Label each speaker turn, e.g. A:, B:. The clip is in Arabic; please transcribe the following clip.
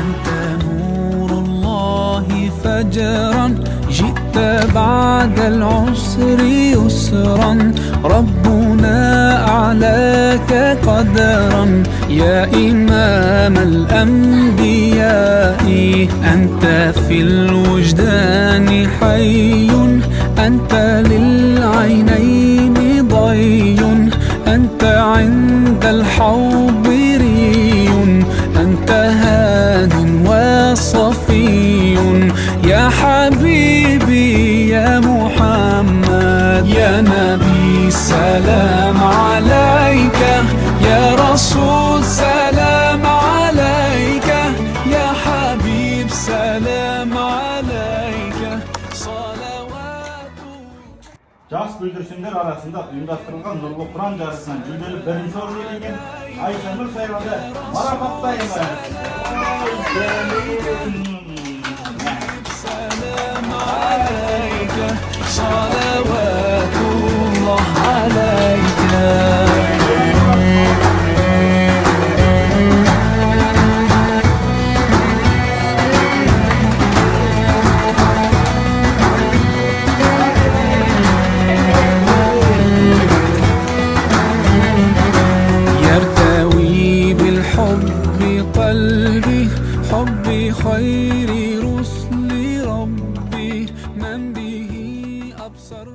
A: أنت نور الله فجرا، جئت بعد العسر يسرا، ربنا أعلاك قدرا، يا إمام الأنبياء. أنت في الوجدان حي، أنت للعينين ضي، أنت عند الحوض ري، أنت هاد وصفي، يا حبيبي يا محمد، يا نبي سلام عليك، يا رسول سلام عليك، يا حبيب سلام عليك، صلوات.
B: Жас бүлдіршіндер арасында ұйымдастырылған Нұрлы Құран жарысынан жүлделі бірінші орын иеленген Айшанур Сайранды марапаттаймыз.
A: سلام عليك صلوات الله عليك. يرتوي بالحب قلبي، حبي خير رسل ربي، من به أبصر